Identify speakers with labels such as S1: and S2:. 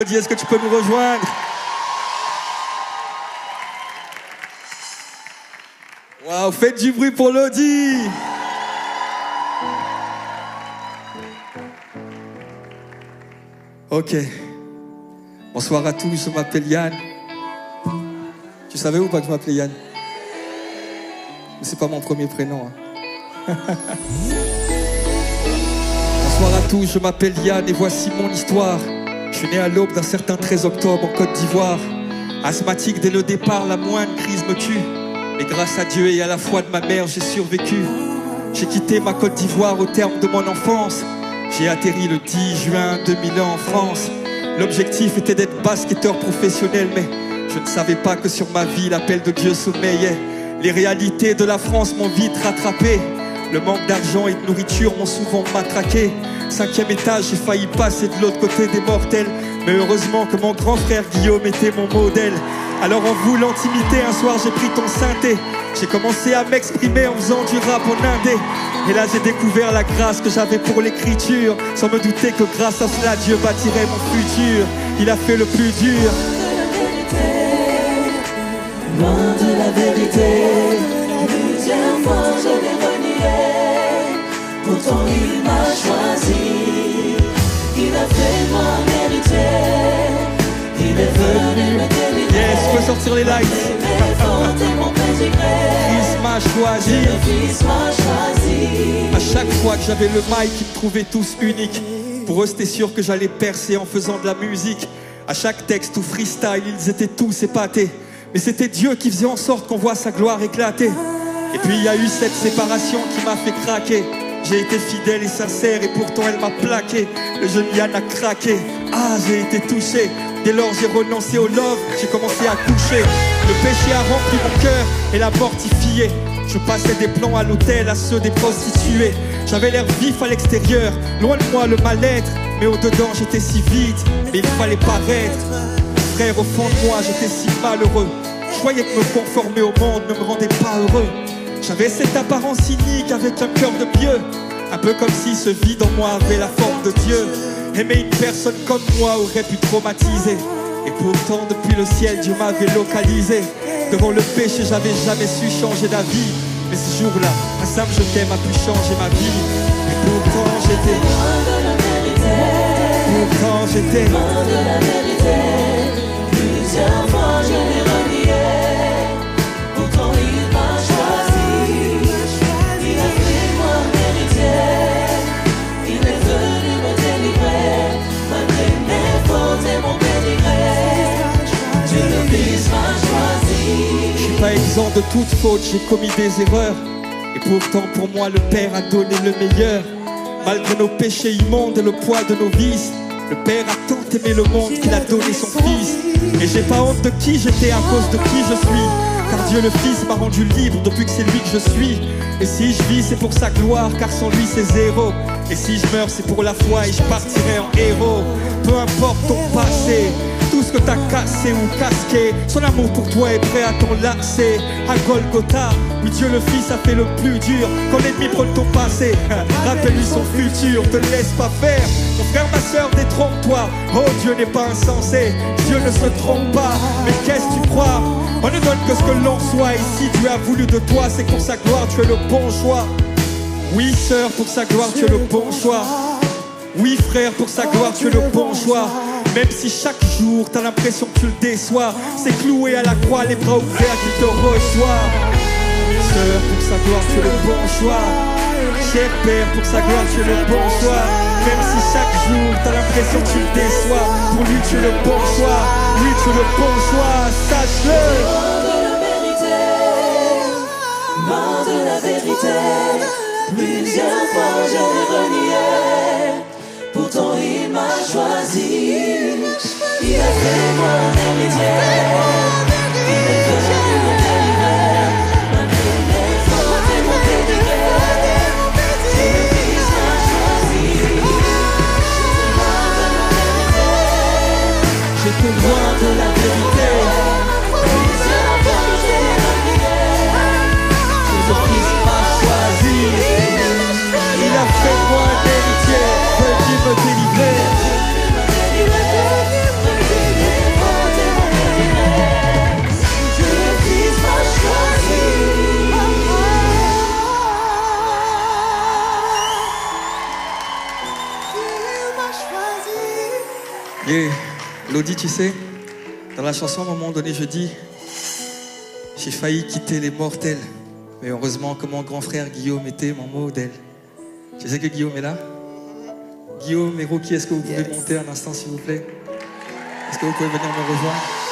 S1: Est-ce que tu peux nous rejoindre? Waouh, faites du bruit pour Lodi. Ok. Bonsoir à tous, je m'appelle Yann. Tu savais ou pas que je m'appelais Yann? Mais c'est pas mon premier prénom. Bonsoir à tous, je m'appelle Yann et voici mon histoire. Je suis né à l'aube d'un certain 13 octobre en Côte d'Ivoire. Asthmatique dès le départ, la moindre crise me tue. Mais grâce à Dieu et à la foi de ma mère, j'ai survécu. J'ai quitté ma Côte d'Ivoire au terme de mon enfance. J'ai atterri le 10 juin 2001 en France. L'objectif était d'être basketteur professionnel, mais je ne savais pas que sur ma vie l'appel de Dieu sommeillait. Les réalités de la France m'ont vite rattrapé. Le manque d'argent et de nourriture m'ont souvent matraqué. 5e étage, j'ai failli passer de l'autre côté des mortels. Mais heureusement que mon grand frère Guillaume était mon modèle. Alors en voulant t'imiter, un soir j'ai pris ton synthé. J'ai commencé à m'exprimer en faisant du rap en indé. Et là j'ai découvert la grâce que j'avais pour l'écriture, sans me douter que grâce à cela Dieu bâtirait mon futur. Il a fait le plus dur.
S2: Loin de la vérité, plusieurs fois je l'ai renié. Pourtant il m'a choisi, il a fait moi mériter. Il est venu me délivrer.
S1: Yes, je peux sortir les lights. Fils m'a choisi. À chaque fois que j'avais le mic, ils me trouvaient tous uniques. Pour eux c'était sûr que j'allais percer en faisant de la musique. À chaque texte ou freestyle, ils étaient tous épatés. Mais c'était Dieu qui faisait en sorte qu'on voit sa gloire éclater. Et puis il y a eu cette séparation qui m'a fait craquer. J'ai été fidèle et sincère et pourtant elle m'a plaqué. Le jeune Yann a craqué. Ah, j'ai été touché. Dès lors j'ai renoncé au love, j'ai commencé à coucher. Le péché a rempli mon cœur et l'a mortifié. Je passais des plans à l'hôtel à ceux des prostituées. J'avais l'air vif à l'extérieur, loin de moi le mal-être. Mais au-dedans j'étais si vide, mais il fallait paraître. Frère, au fond de moi j'étais si malheureux. Je croyais que me conformer au monde ne me rendait pas heureux. J'avais cette apparence cynique avec un cœur de pieux. Un peu comme si ce vide en moi avait la forme de Dieu. Aimer une personne comme moi aurait pu traumatiser. Et pourtant depuis le ciel Dieu m'avait localisé. Devant le péché j'avais jamais su changer d'avis. Mais ce jour-là, un simple je t'aime a pu changer ma vie. Et pourtant j'étais loin de la vérité. Pourtant j'étais loin de la vérité. Plusieurs fois je l'ai renié. Pourtant il m'a choisi. Il a fait moi mériter. Il est venu me délivrer. Malgré mes fautes et mon pédigré, Dieu le Fils m'a choisi. Je suis pas exempt de toute faute, j'ai commis des erreurs. Et pourtant pour moi le Père a donné le meilleur. Malgré nos péchés immondes et le poids de nos vices, le Père a tant aimé le monde qu'il a donné son Fils. Et j'ai pas honte de qui j'étais à cause de qui je suis. Car Dieu le Fils m'a rendu libre depuis que c'est lui que je suis. Et si je vis c'est pour sa gloire, car sans lui c'est zéro. Et si je meurs c'est pour la foi et je partirai en héros. Peu importe ton passé, tout ce que t'as cassé ou casqué, son amour pour toi est prêt à t'enlacer. À Golgotha, oui Dieu le Fils a fait le plus dur. Quand l'ennemi prône ton passé, rappelle-lui son futur, te laisse pas faire. Mon frère, ma soeur, détrompe-toi. Oh Dieu n'est pas insensé, Dieu ne se trompe pas. Mais qu'est-ce que tu crois? On ne donne que ce que l'on soit. Et si Dieu a voulu de toi, c'est pour sa gloire, tu es le bon choix. Oui sœur, pour sa gloire, tu es le bon choix. Oui frère, pour sa gloire, tu es le bon choix. Même si chaque jour t'as l'impression que tu le déçois, c'est cloué à la croix, les bras ouverts qu'il te reçoit. Sœur, pour sa gloire, tu es le bon choix. Cher Père, pour sa gloire, tu es le bon choix. Même si chaque jour t'as l'impression que tu le déçois, pour lui tu es le bon choix. Lui tu es le bon choix, sache-le. Loin de la vérité,
S2: Plusieurs fois je l'ai renié. Pourtant il m'a choisi. Il a fait moi mériter. Il est venu me délivrer. Malgré mes fautes et mon pédigré, Dieu le Fils m'a choisi. J'étais loin de la vérité. Plusieurs fois je l'ai renié. Dieu le Fils m'a choisi.
S1: il a fait de moi un héritier, veut-il me délivrer? Yeah. Lodi, tu sais, dans la chanson, à un moment donné, je dis, j'ai failli quitter les mortels, mais heureusement que mon grand frère Guillaume était mon modèle. Je sais que Guillaume est là. Guillaume et Rocky, est-ce que vous pouvez monter un instant, s'il vous plaît? Est-ce que vous pouvez venir me rejoindre?